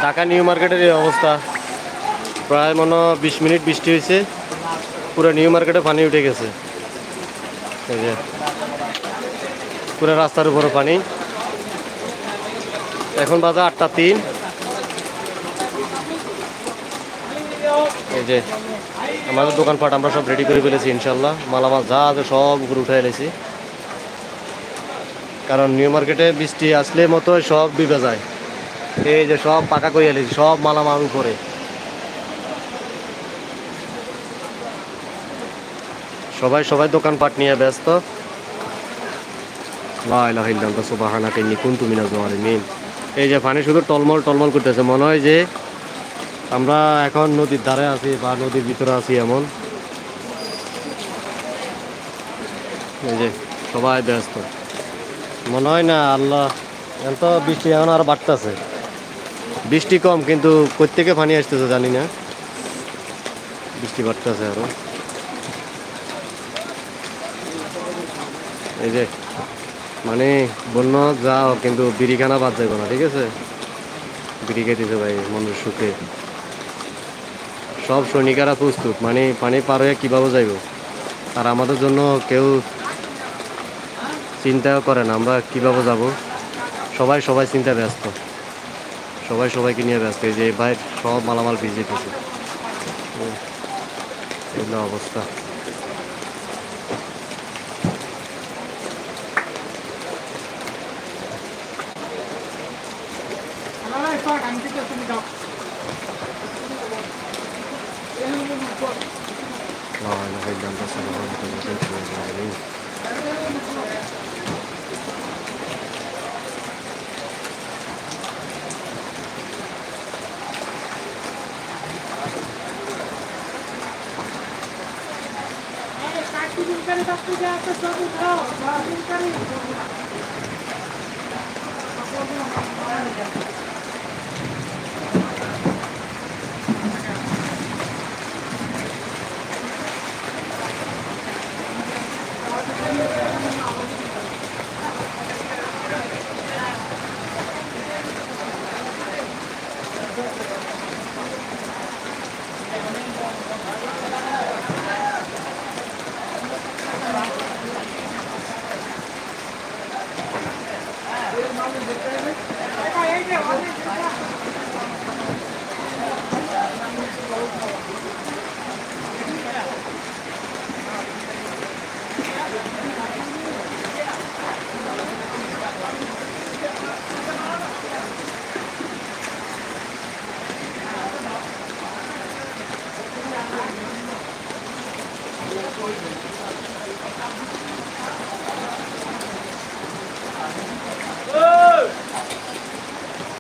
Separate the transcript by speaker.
Speaker 1: Dhaka new মার্কেটের এই অবস্থা, প্রায় মনে হয় 20 মিনিট বৃষ্টি হয়েছে, পুরো নিউ মার্কেটে পানি উঠে গেছে। এই যে পুরো রাস্তার উপরে পানি। এখন বাজে 8:03। এই যে আমাদের দোকানপাট আমরা সব রেডি করে ফেলেছি ইনশাল্লাহ, মালামাল যা আছে সব উপরে উঠে এলেছি, কারণ নিউ মার্কেটে বৃষ্টি আসলে মতো সব ডুবে যায়। এই যে সব পাকা করে এলেছি, সব মালামাল উপরে। সবাই সবাই দোকানপাট নিয়ে ব্যস্ত। লা ইলাহা ইল্লাল্লাহ সুবহানাকা ইন্নী কুনতু মিনাজ জালিমিন। এই যে পানি শুধু টলমল টলমল করতেছে, মনে হয় যে আমরা এখন নদীর ধারে আছি বা নদীর ভিতরে আছি এমন। এই যে সবাই ব্যস্ত, মনে হয় না আল্লাহ এত বৃষ্টি এখন আর বাড়তেছে। বৃষ্টি কম কিন্তু কোত্থেকে পানি আসতেছে জানি না, বৃষ্টি বাড়তেছে আরো। এই যে মানে বন্য যাও কিন্তু বিড়িখানা বাদ যাইব না, ঠিক আছে? বিড়ি খেতেছে ভাই মনের সুখে। সব সৈনিকেরা প্রস্তুত, মানে পানি পার হয়ে কীভাবে যাইব, আর আমাদের জন্য কেউ চিন্তাও করে না আমরা কীভাবে যাব। সবাই সবাই চিন্তা ব্যস্ত, সবাই সবাইকে নিয়ে ব্যস্ত। এই যে ভাই সব মালামাল ভিজিতেছে, এগুলো অবস্থা।